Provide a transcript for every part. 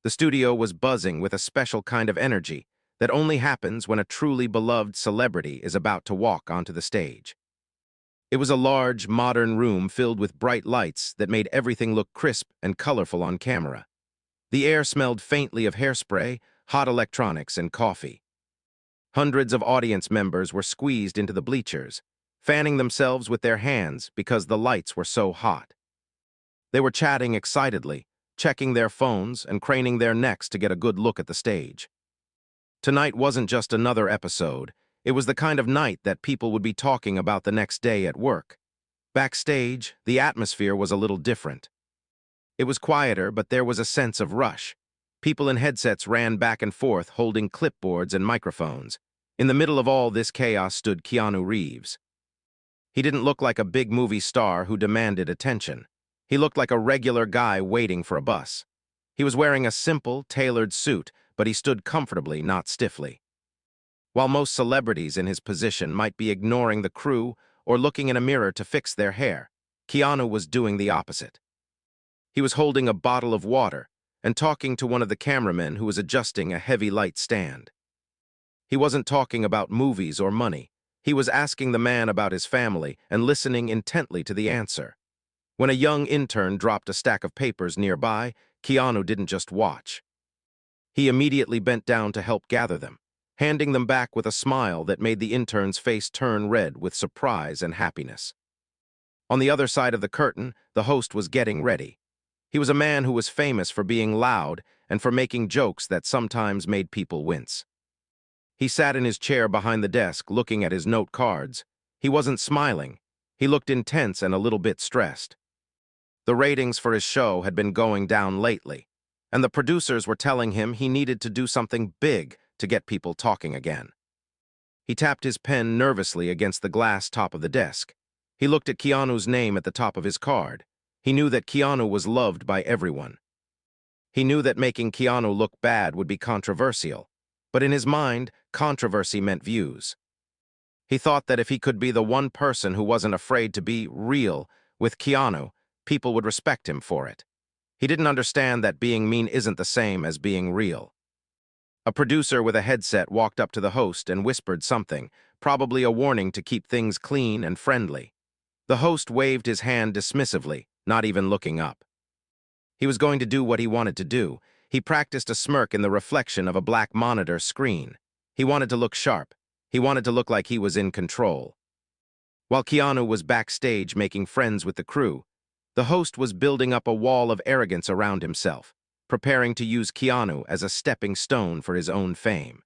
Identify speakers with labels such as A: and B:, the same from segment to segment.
A: The studio was buzzing with a special kind of energy that only happens when a truly beloved celebrity is about to walk onto the stage. It was a large, modern room filled with bright lights that made everything look crisp and colorful on camera. The air smelled faintly of hairspray, hot electronics, and coffee. Hundreds of audience members were squeezed into the bleachers, fanning themselves with their hands because the lights were so hot. They were chatting excitedly, checking their phones and craning their necks to get a good look at the stage. Tonight wasn't just another episode. It was the kind of night that people would be talking about the next day at work. Backstage, the atmosphere was a little different. It was quieter, but there was a sense of rush. People in headsets ran back and forth, holding clipboards and microphones. In the middle of all this chaos stood Keanu Reeves. He didn't look like a big movie star who demanded attention. He looked like a regular guy waiting for a bus. He was wearing a simple, tailored suit, but he stood comfortably, not stiffly. While most celebrities in his position might be ignoring the crew or looking in a mirror to fix their hair, Keanu was doing the opposite. He was holding a bottle of water and talking to one of the cameramen who was adjusting a heavy light stand. He wasn't talking about movies or money. He was asking the man about his family and listening intently to the answer. When a young intern dropped a stack of papers nearby, Keanu didn't just watch. He immediately bent down to help gather them, handing them back with a smile that made the intern's face turn red with surprise and happiness. On the other side of the curtain, the host was getting ready. He was a man who was famous for being loud and for making jokes that sometimes made people wince. He sat in his chair behind the desk, looking at his note cards. He wasn't smiling. He looked intense and a little bit stressed. The ratings for his show had been going down lately, and the producers were telling him he needed to do something big to get people talking again. He tapped his pen nervously against the glass top of the desk. He looked at Keanu's name at the top of his card. He knew that Keanu was loved by everyone. He knew that making Keanu look bad would be controversial, but in his mind, controversy meant views. He thought that if he could be the one person who wasn't afraid to be real with Keanu, people would respect him for it. He didn't understand that being mean isn't the same as being real. A producer with a headset walked up to the host and whispered something, probably a warning to keep things clean and friendly. The host waved his hand dismissively, not even looking up. He was going to do what he wanted to do. He practiced a smirk in the reflection of a black monitor screen. He wanted to look sharp. He wanted to look like he was in control. While Keanu was backstage making friends with the crew, the host was building up a wall of arrogance around himself, preparing to use Keanu as a stepping stone for his own fame.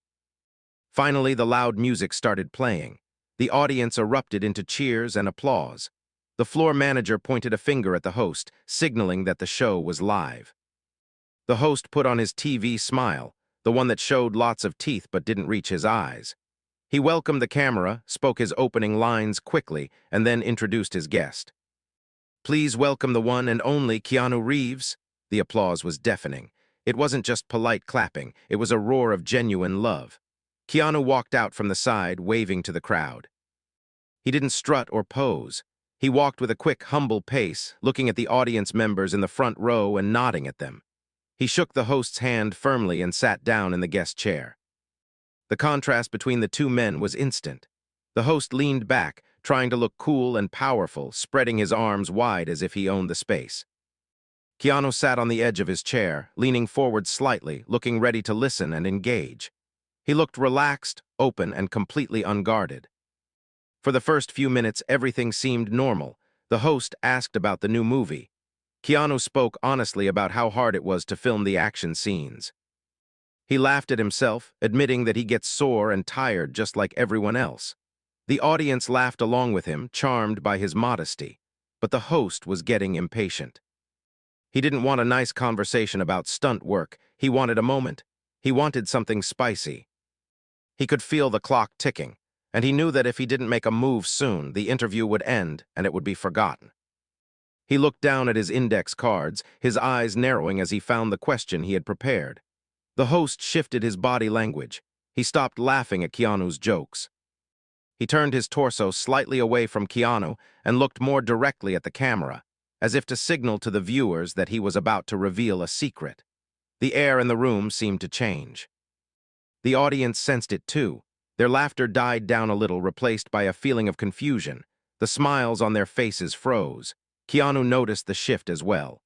A: Finally, the loud music started playing. The audience erupted into cheers and applause. The floor manager pointed a finger at the host, signaling that the show was live. The host put on his TV smile, the one that showed lots of teeth but didn't reach his eyes. He welcomed the camera, spoke his opening lines quickly, and then introduced his guest. "Please welcome the one and only Keanu Reeves." The applause was deafening. It wasn't just polite clapping, it was a roar of genuine love. Keanu walked out from the side, waving to the crowd. He didn't strut or pose. He walked with a quick, humble pace, looking at the audience members in the front row and nodding at them. He shook the host's hand firmly and sat down in the guest chair. The contrast between the two men was instant. The host leaned back, trying to look cool and powerful, spreading his arms wide as if he owned the space. Keanu sat on the edge of his chair, leaning forward slightly, looking ready to listen and engage. He looked relaxed, open, and completely unguarded. For the first few minutes, everything seemed normal. The host asked about the new movie. Keanu spoke honestly about how hard it was to film the action scenes. He laughed at himself, admitting that he gets sore and tired just like everyone else. The audience laughed along with him, charmed by his modesty. But the host was getting impatient. He didn't want a nice conversation about stunt work. He wanted a moment. He wanted something spicy. He could feel the clock ticking, and he knew that if he didn't make a move soon, the interview would end and it would be forgotten. He looked down at his index cards, his eyes narrowing as he found the question he had prepared. The host shifted his body language. He stopped laughing at Keanu's jokes. He turned his torso slightly away from Keanu and looked more directly at the camera, as if to signal to the viewers that he was about to reveal a secret. The air in the room seemed to change. The audience sensed it too. Their laughter died down a little, replaced by a feeling of confusion. The smiles on their faces froze. Keanu noticed the shift as well.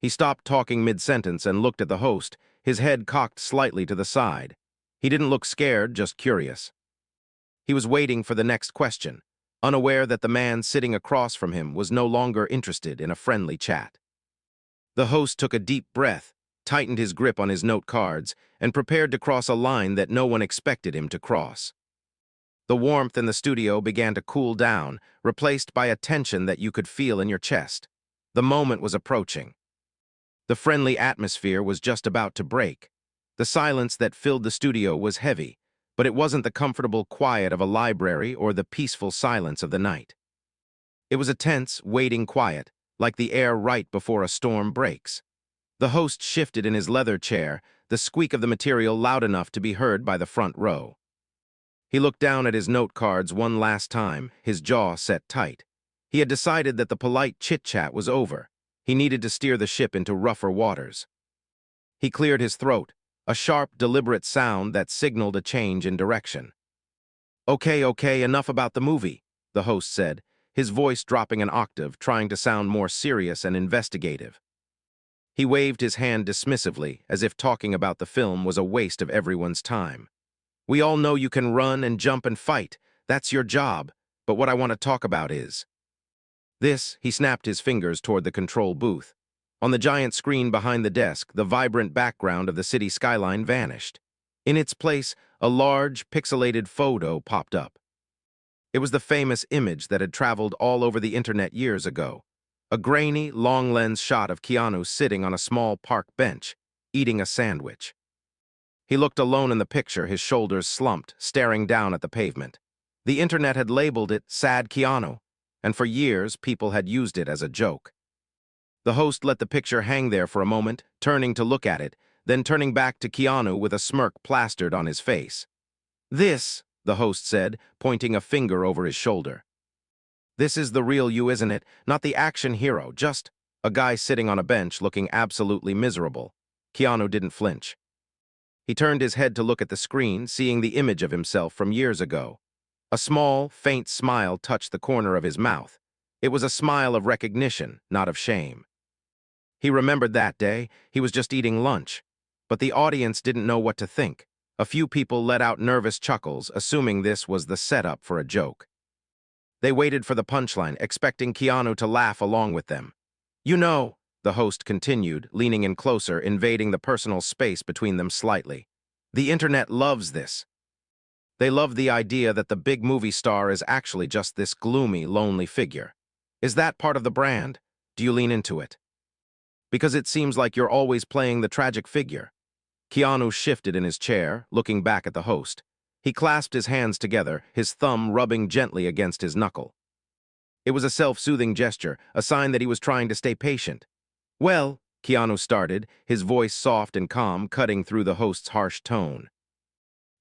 A: He stopped talking mid-sentence and looked at the host, his head cocked slightly to the side. He didn't look scared, just curious. He was waiting for the next question, unaware that the man sitting across from him was no longer interested in a friendly chat. The host took a deep breath, tightened his grip on his note cards, and prepared to cross a line that no one expected him to cross. The warmth in the studio began to cool down, replaced by a tension that you could feel in your chest. The moment was approaching. The friendly atmosphere was just about to break. The silence that filled the studio was heavy, but it wasn't the comfortable quiet of a library or the peaceful silence of the night. It was a tense, waiting quiet, like the air right before a storm breaks. The host shifted in his leather chair, the squeak of the material loud enough to be heard by the front row. He looked down at his note cards one last time, his jaw set tight. He had decided that the polite chit-chat was over. He needed to steer the ship into rougher waters. He cleared his throat, a sharp, deliberate sound that signaled a change in direction. Okay, enough about the movie," the host said, his voice dropping an octave, trying to sound more serious and investigative. He waved his hand dismissively, as if talking about the film was a waste of everyone's time. "We all know you can run and jump and fight. That's your job. But what I want to talk about is..." This, he snapped his fingers toward the control booth. On the giant screen behind the desk, the vibrant background of the city skyline vanished. In its place, a large, pixelated photo popped up. It was the famous image that had traveled all over the internet years ago. A grainy, long-lens shot of Keanu sitting on a small park bench, eating a sandwich. He looked alone in the picture, his shoulders slumped, staring down at the pavement. The internet had labeled it Sad Keanu, and for years people had used it as a joke. The host let the picture hang there for a moment, turning to look at it, then turning back to Keanu with a smirk plastered on his face. "This," the host said, pointing a finger over his shoulder. "This is the real you, isn't it? Not the action hero, just a guy sitting on a bench looking absolutely miserable." Keanu didn't flinch. He turned his head to look at the screen, seeing the image of himself from years ago. A small, faint smile touched the corner of his mouth. It was a smile of recognition, not of shame. He remembered that day. He was just eating lunch. But the audience didn't know what to think. A few people let out nervous chuckles, assuming this was the setup for a joke. They waited for the punchline, expecting Keanu to laugh along with them. "You know," the host continued, leaning in closer, invading the personal space between them slightly. "The internet loves this. They love the idea that the big movie star is actually just this gloomy, lonely figure. Is that part of the brand? Do you lean into it? Because it seems like you're always playing the tragic figure." Keanu shifted in his chair, looking back at the host. He clasped his hands together, his thumb rubbing gently against his knuckle. It was a self-soothing gesture, a sign that he was trying to stay patient. "Well," Keanu started, his voice soft and calm, cutting through the host's harsh tone.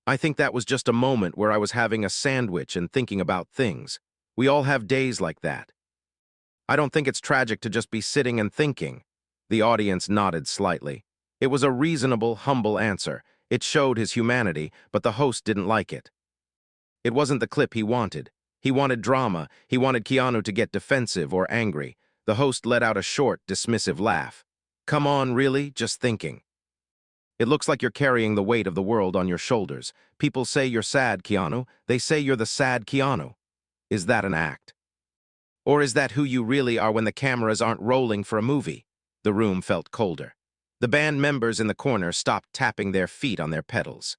A: "I think that was just a moment where I was having a sandwich and thinking about things. We all have days like that. I don't think it's tragic to just be sitting and thinking." The audience nodded slightly. It was a reasonable, humble answer. It showed his humanity, but the host didn't like it. It wasn't the clip he wanted. He wanted drama. He wanted Keanu to get defensive or angry. The host let out a short, dismissive laugh. "Come on, really? Just thinking. It looks like you're carrying the weight of the world on your shoulders. People say you're sad, Keanu. They say you're the sad Keanu. Is that an act? Or is that who you really are when the cameras aren't rolling for a movie?" The room felt colder. The band members in the corner stopped tapping their feet on their pedals.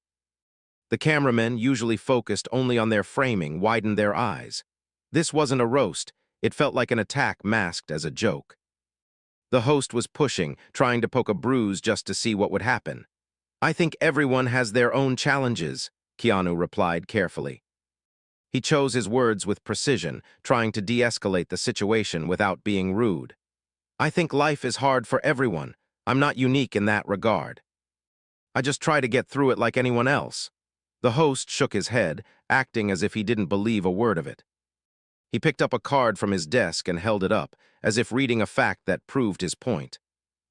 A: The cameramen, usually focused only on their framing, widened their eyes. This wasn't a roast. It felt like an attack masked as a joke. The host was pushing, trying to poke a bruise just to see what would happen. "I think everyone has their own challenges," Keanu replied carefully. He chose his words with precision, trying to de-escalate the situation without being rude. "I think life is hard for everyone. I'm not unique in that regard. I just try to get through it like anyone else." The host shook his head, acting as if he didn't believe a word of it. He picked up a card from his desk and held it up, as if reading a fact that proved his point.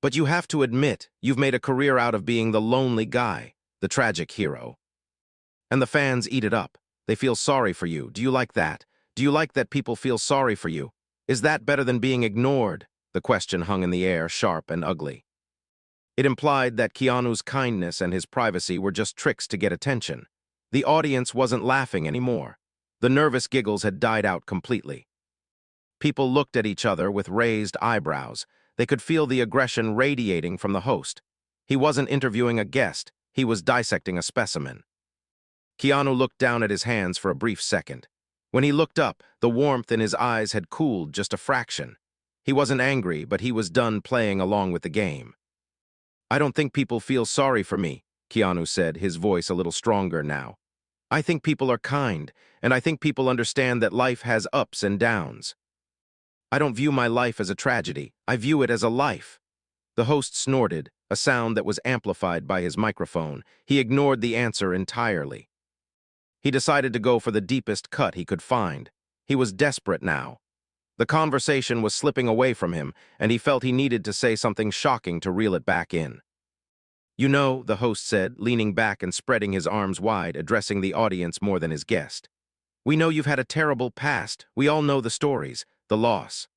A: But you have to admit, you've made a career out of being the lonely guy, the tragic hero. And the fans eat it up. They feel sorry for you. Do you like that? Do you like that people feel sorry for you? Is that better than being ignored? The question hung in the air, sharp and ugly. It implied that Keanu's kindness and his privacy were just tricks to get attention. The audience wasn't laughing anymore. The nervous giggles had died out completely. People looked at each other with raised eyebrows. They could feel the aggression radiating from the host. He wasn't interviewing a guest. He was dissecting a specimen. Keanu looked down at his hands for a brief second. When he looked up, the warmth in his eyes had cooled just a fraction. He wasn't angry, but he was done playing along with the game. "I don't think people feel sorry for me," Keanu said, his voice a little stronger now. "I think people are kind, and I think people understand that life has ups and downs. I don't view my life as a tragedy. I view it as a life." The host snorted, a sound that was amplified by his microphone. He ignored the answer entirely. He decided to go for the deepest cut he could find. He was desperate now. The conversation was slipping away from him, and he felt he needed to say something shocking to reel it back in. "You know," the host said, leaning back and spreading his arms wide, addressing the audience more than his guest. "We know you've had a terrible past. We all know the stories, the loss.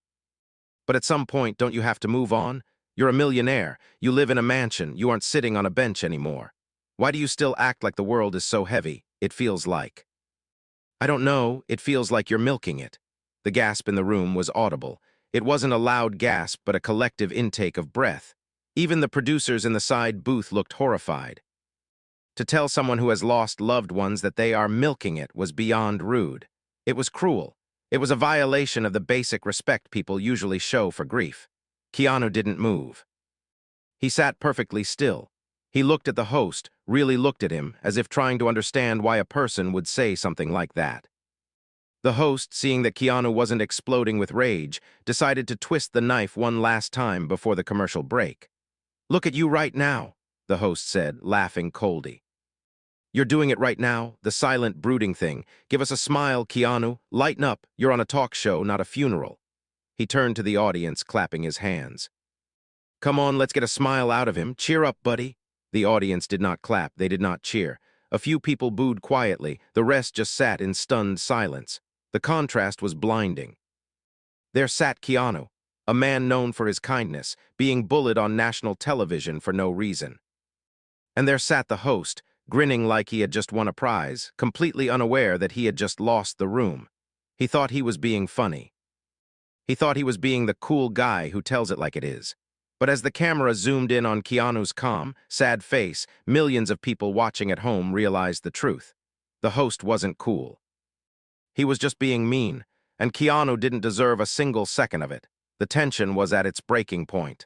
A: But at some point, don't you have to move on? You're a millionaire. You live in a mansion. You aren't sitting on a bench anymore. Why do you still act like the world is so heavy? It feels like." "I don't know. It feels like you're milking it." The gasp in the room was audible. It wasn't a loud gasp, but a collective intake of breath. Even the producers in the side booth looked horrified. To tell someone who has lost loved ones that they are milking it was beyond rude. It was cruel. It was a violation of the basic respect people usually show for grief. Keanu didn't move. He sat perfectly still. He looked at the host, really looked at him, as if trying to understand why a person would say something like that. The host, seeing that Keanu wasn't exploding with rage, decided to twist the knife one last time before the commercial break. "Look at you right now," the host said, laughing coldly. "You're doing it right now, the silent, brooding thing. Give us a smile, Keanu. Lighten up. You're on a talk show, not a funeral." He turned to the audience, clapping his hands. "Come on, let's get a smile out of him. Cheer up, buddy." The audience did not clap. They did not cheer. A few people booed quietly. The rest just sat in stunned silence. The contrast was blinding. There sat Keanu, a man known for his kindness, being bullied on national television for no reason. And there sat the host, grinning like he had just won a prize, completely unaware that he had just lost the room. He thought he was being funny. He thought he was being the cool guy who tells it like it is. But as the camera zoomed in on Keanu's calm, sad face, millions of people watching at home realized the truth. The host wasn't cool. He was just being mean, and Keanu didn't deserve a single second of it. The tension was at its breaking point.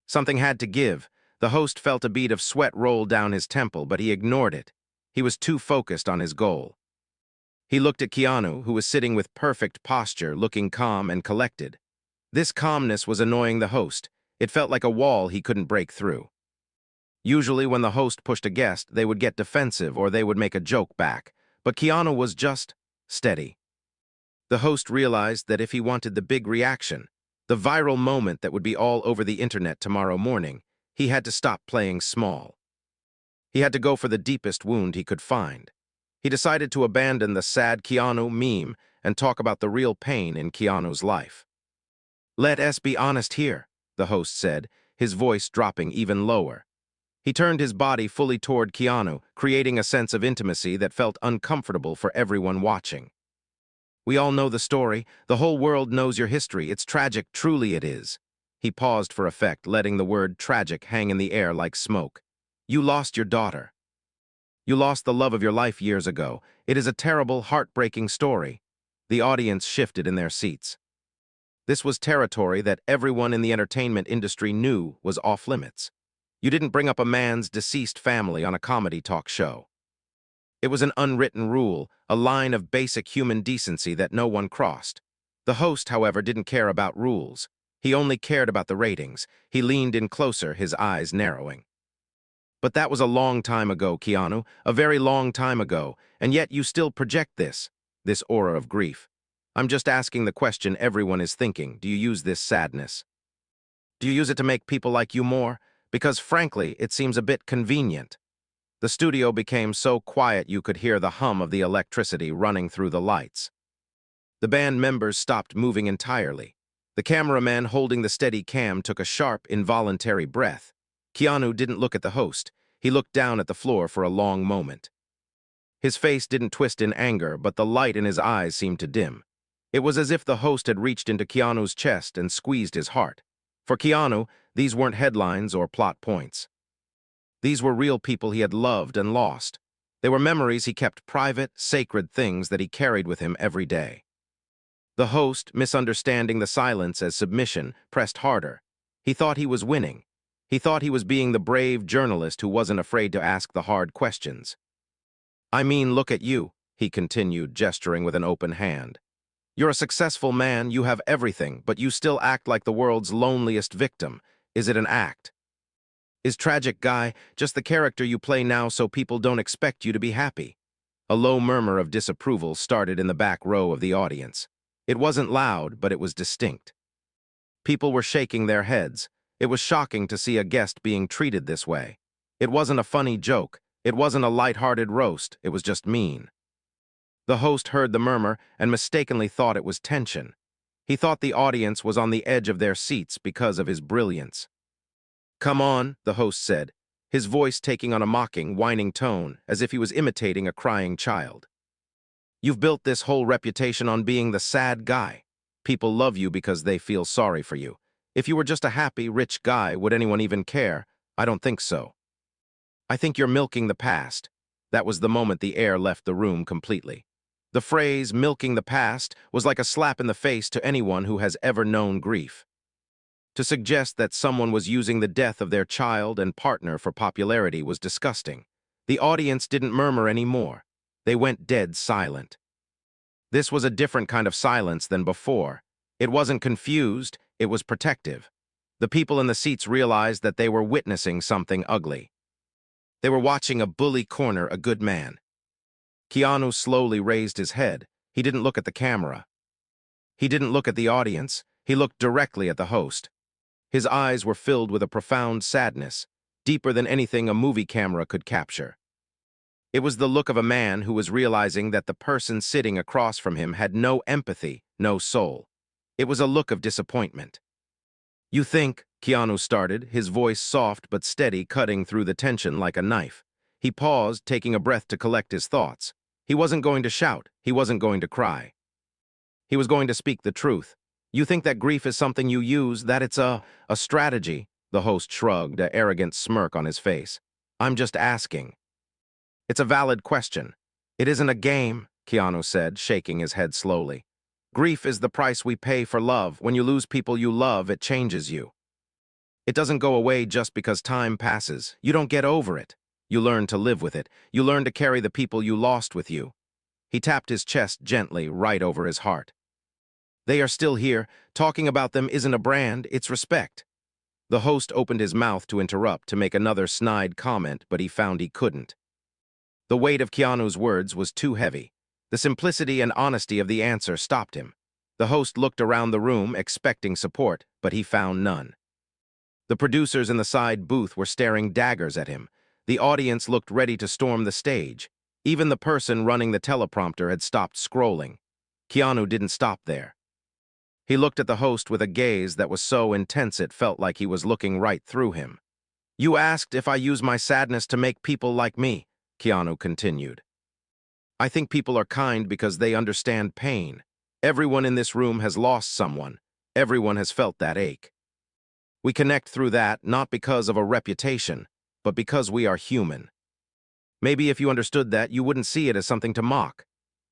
A: Something had to give. The host felt a bead of sweat roll down his temple, but he ignored it. He was too focused on his goal. He looked at Keanu, who was sitting with perfect posture, looking calm and collected. This calmness was annoying the host. It felt like a wall he couldn't break through. Usually when the host pushed a guest, they would get defensive or they would make a joke back. But Keanu was just steady. The host realized that if he wanted the big reaction, the viral moment that would be all over the internet tomorrow morning, he had to stop playing small. He had to go for the deepest wound he could find. He decided to abandon the sad Keanu meme and talk about the real pain in Keanu's life. "Let us be honest here," the host said, his voice dropping even lower. He turned his body fully toward Keanu, creating a sense of intimacy that felt uncomfortable for everyone watching. "We all know the story. The whole world knows your history. It's tragic, truly it is." He paused for effect, letting the word tragic hang in the air like smoke. "You lost your daughter. You lost the love of your life years ago. It is a terrible, heartbreaking story." The audience shifted in their seats. This was territory that everyone in the entertainment industry knew was off-limits. You didn't bring up a man's deceased family on a comedy talk show. It was an unwritten rule, a line of basic human decency that no one crossed. The host, however, didn't care about rules. He only cared about the ratings. He leaned in closer, his eyes narrowing. "But that was a long time ago, Keanu, a very long time ago, and yet you still project this aura of grief. I'm just asking the question everyone is thinking. Do you use this sadness?" Do you use it to make people like you more? Because frankly, it seems a bit convenient. The studio became so quiet you could hear the hum of the electricity running through the lights. The band members stopped moving entirely. The cameraman holding the steady cam took a sharp, involuntary breath. Keanu didn't look at the host. He looked down at the floor for a long moment. His face didn't twist in anger, but the light in his eyes seemed to dim. It was as if the host had reached into Keanu's chest and squeezed his heart. For Keanu, these weren't headlines or plot points. These were real people he had loved and lost. They were memories he kept private, sacred things that he carried with him every day. The host, misunderstanding the silence as submission, pressed harder. He thought he was winning. He thought he was being the brave journalist who wasn't afraid to ask the hard questions. I mean, look at you, he continued, gesturing with an open hand. You're a successful man, you have everything, but you still act like the world's loneliest victim. Is it an act? Is Tragic Guy just the character you play now so people don't expect you to be happy? A low murmur of disapproval started in the back row of the audience. It wasn't loud, but it was distinct. People were shaking their heads. It was shocking to see a guest being treated this way. It wasn't a funny joke. It wasn't a light-hearted roast. It was just mean. The host heard the murmur and mistakenly thought it was tension. He thought the audience was on the edge of their seats because of his brilliance. Come on, the host said, his voice taking on a mocking, whining tone, as if he was imitating a crying child. You've built this whole reputation on being the sad guy. People love you because they feel sorry for you. If you were just a happy, rich guy, would anyone even care? I don't think so. I think you're milking the past. That was the moment the air left the room completely. The phrase, milking the past, was like a slap in the face to anyone who has ever known grief. To suggest that someone was using the death of their child and partner for popularity was disgusting. The audience didn't murmur anymore. They went dead silent. This was a different kind of silence than before. It wasn't confused, it was protective. The people in the seats realized that they were witnessing something ugly. They were watching a bully corner a good man. Keanu slowly raised his head. He didn't look at the camera. He didn't look at the audience. He looked directly at the host. His eyes were filled with a profound sadness, deeper than anything a movie camera could capture. It was the look of a man who was realizing that the person sitting across from him had no empathy, no soul. It was a look of disappointment. You think, Keanu started, his voice soft but steady, cutting through the tension like a knife. He paused, taking a breath to collect his thoughts. He wasn't going to shout. He wasn't going to cry. He was going to speak the truth. You think that grief is something you use, that it's a strategy? The host shrugged, an arrogant smirk on his face. I'm just asking. It's a valid question. It isn't a game, Keanu said, shaking his head slowly. Grief is the price we pay for love. When you lose people you love, it changes you. It doesn't go away just because time passes. You don't get over it. You learn to live with it. You learn to carry the people you lost with you. He tapped his chest gently, right over his heart. They are still here. Talking about them isn't a brand, it's respect. The host opened his mouth to interrupt, to make another snide comment, but he found he couldn't. The weight of Keanu's words was too heavy. The simplicity and honesty of the answer stopped him. The host looked around the room, expecting support, but he found none. The producers in the side booth were staring daggers at him. The audience looked ready to storm the stage. Even the person running the teleprompter had stopped scrolling. Keanu didn't stop there. He looked at the host with a gaze that was so intense it felt like he was looking right through him. You asked if I use my sadness to make people like me, Keanu continued. I think people are kind because they understand pain. Everyone in this room has lost someone. Everyone has felt that ache. We connect through that not because of a reputation, but because we are human. Maybe if you understood that, you wouldn't see it as something to mock.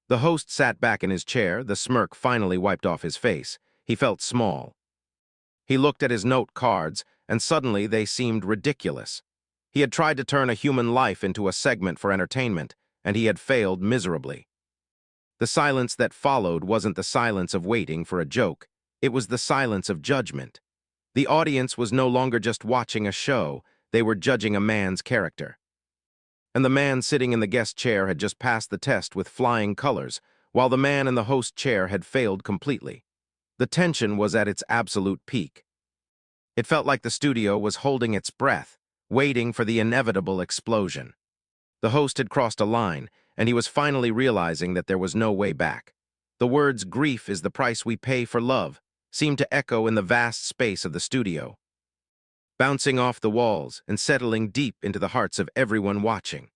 A: The host sat back in his chair, the smirk finally wiped off his face. He felt small. He looked at his note cards, and suddenly they seemed ridiculous. He had tried to turn a human life into a segment for entertainment, and he had failed miserably. The silence that followed wasn't the silence of waiting for a joke. It was the silence of judgment. The audience was no longer just watching a show, they were judging a man's character. And the man sitting in the guest chair had just passed the test with flying colors, while the man in the host chair had failed completely. The tension was at its absolute peak. It felt like the studio was holding its breath, waiting for the inevitable explosion. The host had crossed a line, and he was finally realizing that there was no way back. The words "grief is the price we pay for love" seemed to echo in the vast space of the studio, bouncing off the walls and settling deep into the hearts of everyone watching.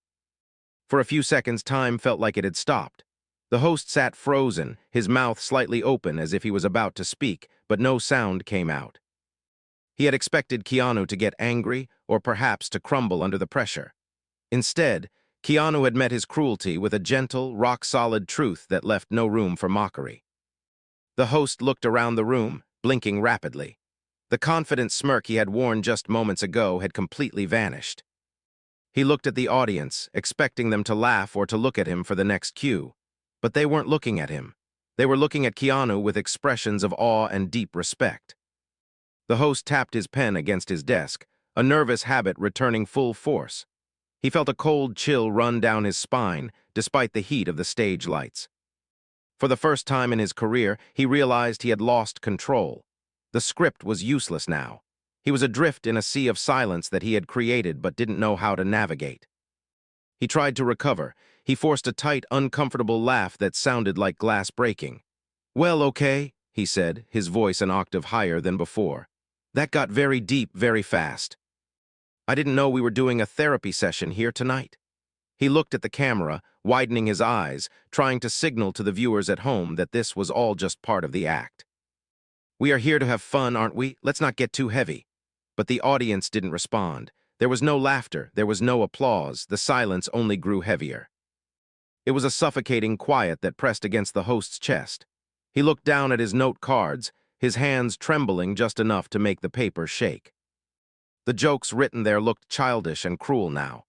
A: For a few seconds, time felt like it had stopped. The host sat frozen, his mouth slightly open as if he was about to speak, but no sound came out. He had expected Keanu to get angry or perhaps to crumble under the pressure. Instead, Keanu had met his cruelty with a gentle, rock-solid truth that left no room for mockery. The host looked around the room, blinking rapidly. The confident smirk he had worn just moments ago had completely vanished. He looked at the audience, expecting them to laugh or to look at him for the next cue. But they weren't looking at him. They were looking at Keanu with expressions of awe and deep respect. The host tapped his pen against his desk, a nervous habit returning full force. He felt a cold chill run down his spine, despite the heat of the stage lights. For the first time in his career, he realized he had lost control. The script was useless now. He was adrift in a sea of silence that he had created but didn't know how to navigate. He tried to recover. He forced a tight, uncomfortable laugh that sounded like glass breaking. "Well, okay," he said, his voice an octave higher than before. "That got very deep very fast. I didn't know we were doing a therapy session here tonight." He looked at the camera, widening his eyes, trying to signal to the viewers at home that this was all just part of the act. "We are here to have fun, aren't we? Let's not get too heavy." But the audience didn't respond. There was no laughter, there was no applause, the silence only grew heavier. It was a suffocating quiet that pressed against the host's chest. He looked down at his note cards, his hands trembling just enough to make the paper shake. The jokes written there looked childish and cruel now.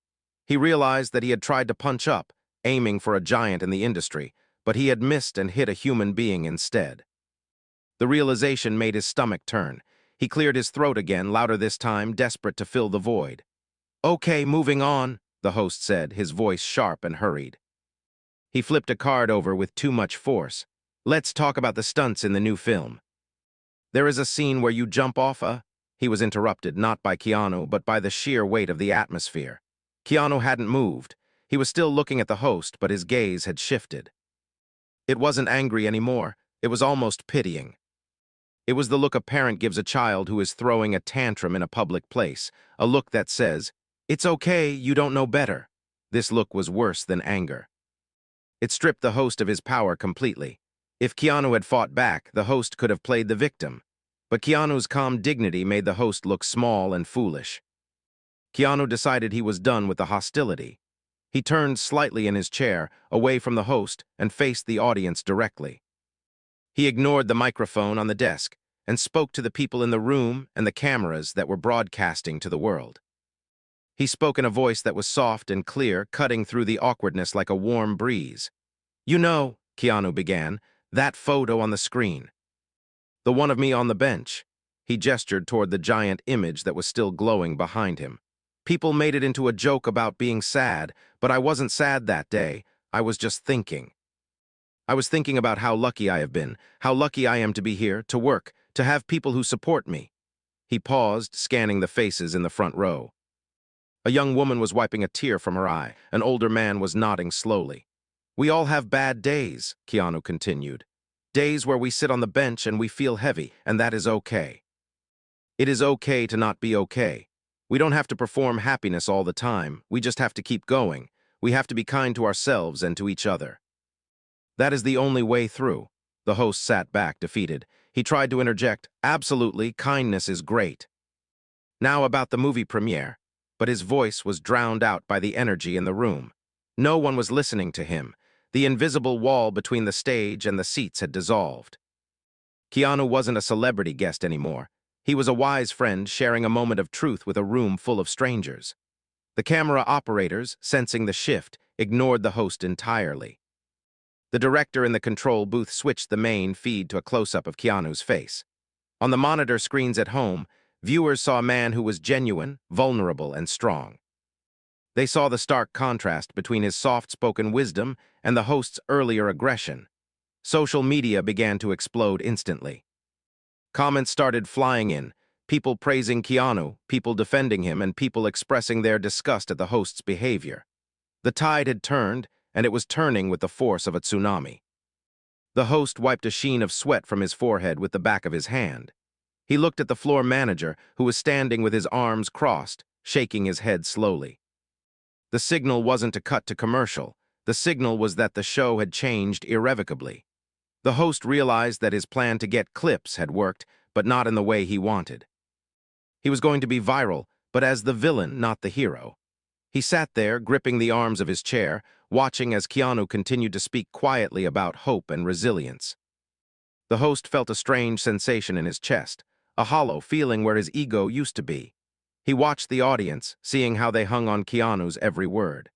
A: He realized that he had tried to punch up, aiming for a giant in the industry, but he had missed and hit a human being instead. The realization made his stomach turn. He cleared his throat again, louder this time, desperate to fill the void. "Okay, moving on," the host said, his voice sharp and hurried. He flipped a card over with too much force. "Let's talk about the stunts in the new film. There is a scene where you jump off a—" He was interrupted, not by Keanu, but by the sheer weight of the atmosphere. Keanu hadn't moved. He was still looking at the host, but his gaze had shifted. It wasn't angry anymore. It was almost pitying. It was the look a parent gives a child who is throwing a tantrum in a public place, a look that says, "It's okay, you don't know better." This look was worse than anger. It stripped the host of his power completely. If Keanu had fought back, the host could have played the victim. But Keanu's calm dignity made the host look small and foolish. Keanu decided he was done with the hostility. He turned slightly in his chair, away from the host, and faced the audience directly. He ignored the microphone on the desk and spoke to the people in the room and the cameras that were broadcasting to the world. He spoke in a voice that was soft and clear, cutting through the awkwardness like a warm breeze. "You know," Keanu began, "that photo on the screen. The one of me on the bench." He gestured toward the giant image that was still glowing behind him. "People made it into a joke about being sad, but I wasn't sad that day. I was just thinking. I was thinking about how lucky I have been, how lucky I am to be here, to work, to have people who support me." He paused, scanning the faces in the front row. A young woman was wiping a tear from her eye. An older man was nodding slowly. "We all have bad days," Keanu continued. "Days where we sit on the bench and we feel heavy, and that is okay. It is okay to not be okay. We don't have to perform happiness all the time. We just have to keep going. We have to be kind to ourselves and to each other. That is the only way through." The host sat back, defeated. He tried to interject, "Absolutely, kindness is great. Now about the movie premiere." But his voice was drowned out by the energy in the room. No one was listening to him. The invisible wall between the stage and the seats had dissolved. Keanu wasn't a celebrity guest anymore. He was a wise friend sharing a moment of truth with a room full of strangers. The camera operators, sensing the shift, ignored the host entirely. The director in the control booth switched the main feed to a close-up of Keanu's face. On the monitor screens at home, viewers saw a man who was genuine, vulnerable, and strong. They saw the stark contrast between his soft-spoken wisdom and the host's earlier aggression. Social media began to explode instantly. Comments started flying in. People praising Keanu, people defending him, and people expressing their disgust at the host's behavior. The tide had turned, and it was turning with the force of a tsunami. The host wiped a sheen of sweat from his forehead with the back of his hand. He looked at the floor manager, who was standing with his arms crossed, shaking his head slowly. The signal wasn't to cut to commercial. The signal was that the show had changed irrevocably. The host realized that his plan to get clips had worked, but not in the way he wanted. He was going to be viral, but as the villain, not the hero. He sat there, gripping the arms of his chair, watching as Keanu continued to speak quietly about hope and resilience. The host felt a strange sensation in his chest, a hollow feeling where his ego used to be. He watched the audience, seeing how they hung on Keanu's every word.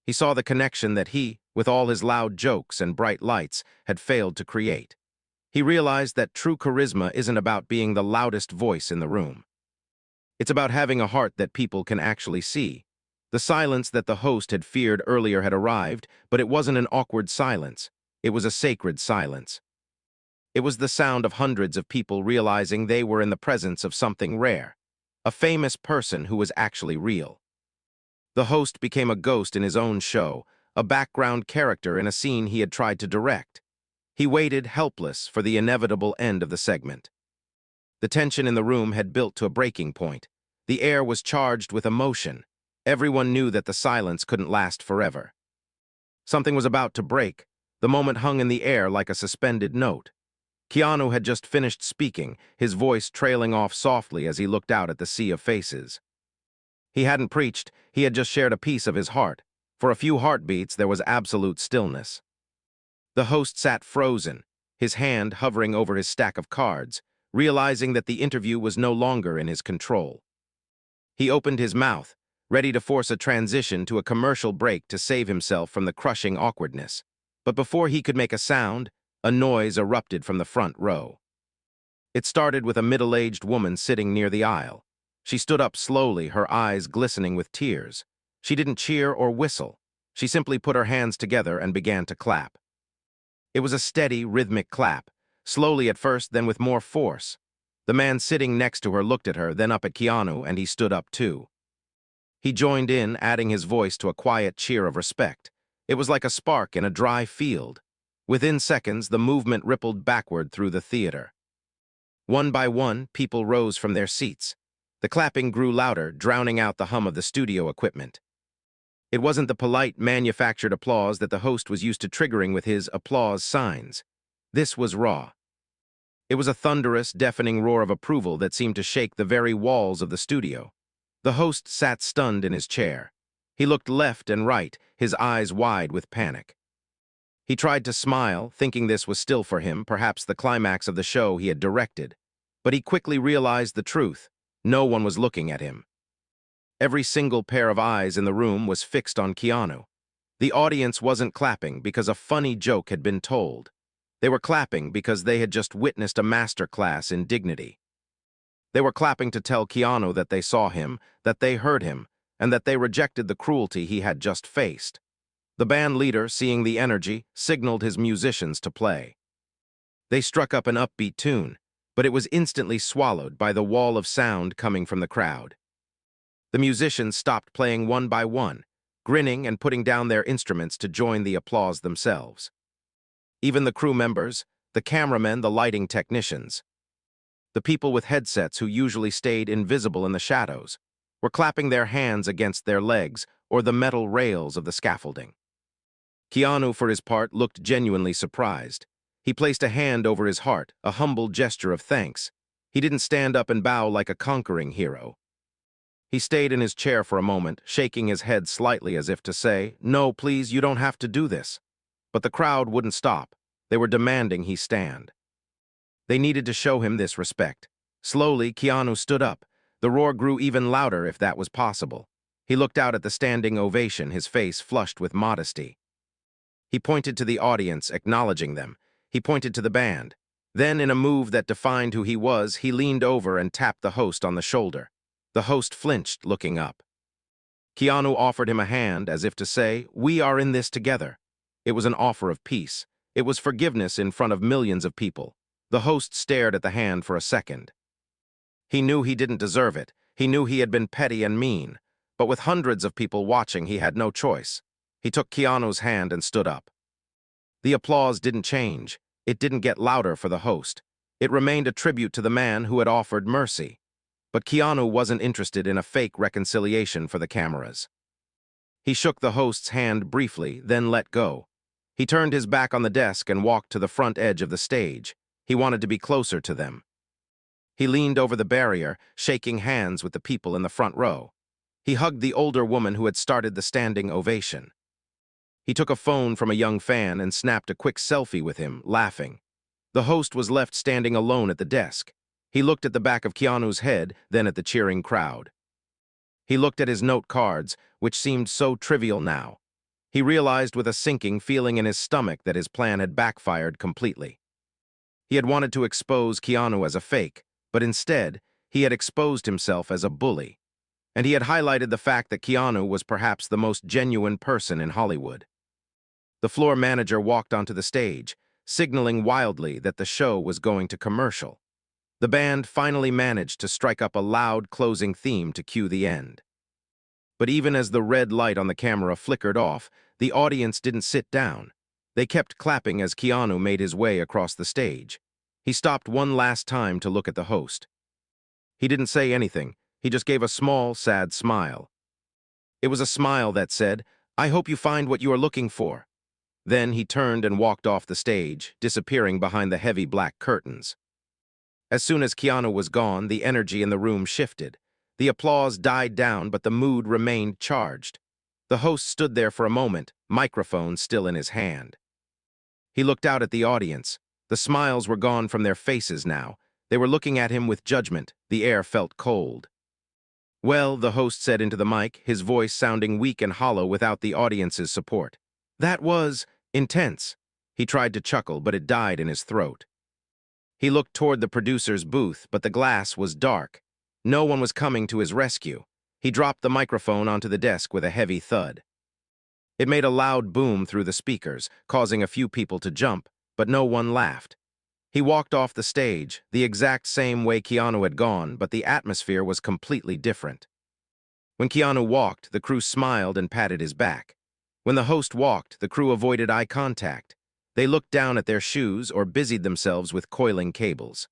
A: He saw the connection that he, with all his loud jokes and bright lights, had failed to create. He realized that true charisma isn't about being the loudest voice in the room. It's about having a heart that people can actually see. The silence that the host had feared earlier had arrived, but it wasn't an awkward silence. It was a sacred silence. It was the sound of hundreds of people realizing they were in the presence of something rare, a famous person who was actually real. The host became a ghost in his own show, a background character in a scene he had tried to direct. He waited, helpless, for the inevitable end of the segment. The tension in the room had built to a breaking point. The air was charged with emotion. Everyone knew that the silence couldn't last forever. Something was about to break. The moment hung in the air like a suspended note. Keanu had just finished speaking, his voice trailing off softly as he looked out at the sea of faces. He hadn't preached, he had just shared a piece of his heart. For a few heartbeats, there was absolute stillness. The host sat frozen, his hand hovering over his stack of cards, realizing that the interview was no longer in his control. He opened his mouth, ready to force a transition to a commercial break to save himself from the crushing awkwardness. But before he could make a sound, a noise erupted from the front row. It started with a middle-aged woman sitting near the aisle. She stood up slowly, her eyes glistening with tears. She didn't cheer or whistle. She simply put her hands together and began to clap. It was a steady, rhythmic clap, slowly at first, then with more force. The man sitting next to her looked at her, then up at Keanu, and he stood up too. He joined in, adding his voice to a quiet cheer of respect. It was like a spark in a dry field. Within seconds, the movement rippled backward through the theater. One by one, people rose from their seats. The clapping grew louder, drowning out the hum of the studio equipment. It wasn't the polite, manufactured applause that the host was used to triggering with his applause signs. This was raw. It was a thunderous, deafening roar of approval that seemed to shake the very walls of the studio. The host sat stunned in his chair. He looked left and right, his eyes wide with panic. He tried to smile, thinking this was still for him, perhaps the climax of the show he had directed. But he quickly realized the truth. No one was looking at him. Every single pair of eyes in the room was fixed on Keanu. The audience wasn't clapping because a funny joke had been told. They were clapping because they had just witnessed a masterclass in dignity. They were clapping to tell Keanu that they saw him, that they heard him, and that they rejected the cruelty he had just faced. The band leader, seeing the energy, signaled his musicians to play. They struck up an upbeat tune, but it was instantly swallowed by the wall of sound coming from the crowd. The musicians stopped playing one by one, grinning and putting down their instruments to join the applause themselves. Even the crew members, the cameramen, the lighting technicians, the people with headsets who usually stayed invisible in the shadows, were clapping their hands against their legs or the metal rails of the scaffolding. Keanu, for his part, looked genuinely surprised. He placed a hand over his heart, a humble gesture of thanks. He didn't stand up and bow like a conquering hero. He stayed in his chair for a moment, shaking his head slightly as if to say, "No, please, you don't have to do this." But the crowd wouldn't stop. They were demanding he stand. They needed to show him this respect. Slowly, Keanu stood up. The roar grew even louder if that was possible. He looked out at the standing ovation, his face flushed with modesty. He pointed to the audience, acknowledging them. He pointed to the band. Then, in a move that defined who he was, he leaned over and tapped the host on the shoulder. The host flinched, looking up. Keanu offered him a hand, as if to say, "We are in this together." It was an offer of peace. It was forgiveness in front of millions of people. The host stared at the hand for a second. He knew he didn't deserve it. He knew he had been petty and mean. But with hundreds of people watching, he had no choice. He took Keanu's hand and stood up. The applause didn't change. It didn't get louder for the host. It remained a tribute to the man who had offered mercy. But Keanu wasn't interested in a fake reconciliation for the cameras. He shook the host's hand briefly, then let go. He turned his back on the desk and walked to the front edge of the stage. He wanted to be closer to them. He leaned over the barrier, shaking hands with the people in the front row. He hugged the older woman who had started the standing ovation. He took a phone from a young fan and snapped a quick selfie with him, laughing. The host was left standing alone at the desk. He looked at the back of Keanu's head, then at the cheering crowd. He looked at his note cards, which seemed so trivial now. He realized with a sinking feeling in his stomach that his plan had backfired completely. He had wanted to expose Keanu as a fake, but instead, he had exposed himself as a bully. And he had highlighted the fact that Keanu was perhaps the most genuine person in Hollywood. The floor manager walked onto the stage, signaling wildly that the show was going to commercial. The band finally managed to strike up a loud closing theme to cue the end. But even as the red light on the camera flickered off, the audience didn't sit down. They kept clapping as Keanu made his way across the stage. He stopped one last time to look at the host. He didn't say anything. He just gave a small, sad smile. It was a smile that said, "I hope you find what you are looking for." Then he turned and walked off the stage, disappearing behind the heavy black curtains. As soon as Keanu was gone, the energy in the room shifted. The applause died down, but the mood remained charged. The host stood there for a moment, microphone still in his hand. He looked out at the audience. The smiles were gone from their faces now. They were looking at him with judgment. The air felt cold. "Well," the host said into the mic, his voice sounding weak and hollow without the audience's support. "That was intense." He tried to chuckle, but it died in his throat. He looked toward the producer's booth, but the glass was dark. No one was coming to his rescue. He dropped the microphone onto the desk with a heavy thud. It made a loud boom through the speakers, causing a few people to jump, but no one laughed. He walked off the stage, the exact same way Keanu had gone, but the atmosphere was completely different. When Keanu walked, the crew smiled and patted his back. When the host walked, the crew avoided eye contact. They looked down at their shoes or busied themselves with coiling cables.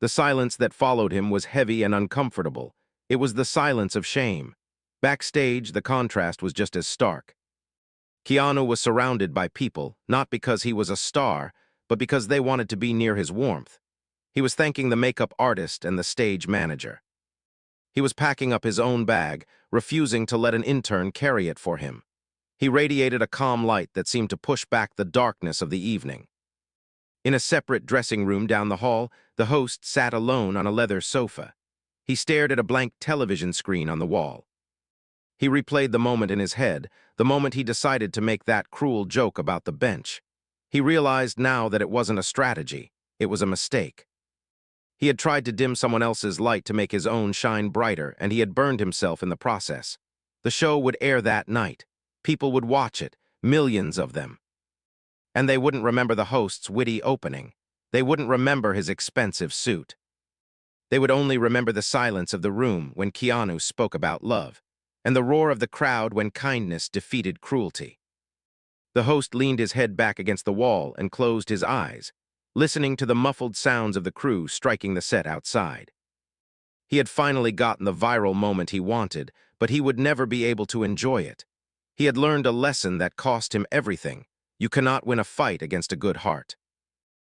A: The silence that followed him was heavy and uncomfortable. It was the silence of shame. Backstage, the contrast was just as stark. Keanu was surrounded by people, not because he was a star, but because they wanted to be near his warmth. He was thanking the makeup artist and the stage manager. He was packing up his own bag, refusing to let an intern carry it for him. He radiated a calm light that seemed to push back the darkness of the evening. In a separate dressing room down the hall, the host sat alone on a leather sofa. He stared at a blank television screen on the wall. He replayed the moment in his head, the moment he decided to make that cruel joke about the bench. He realized now that it wasn't a strategy, it was a mistake. He had tried to dim someone else's light to make his own shine brighter, and he had burned himself in the process. The show would air that night. People would watch it, millions of them. And they wouldn't remember the host's witty opening. They wouldn't remember his expensive suit. They would only remember the silence of the room when Keanu spoke about love, and the roar of the crowd when kindness defeated cruelty. The host leaned his head back against the wall and closed his eyes, listening to the muffled sounds of the crew striking the set outside. He had finally gotten the viral moment he wanted, but he would never be able to enjoy it. He had learned a lesson that cost him everything. You cannot win a fight against a good heart.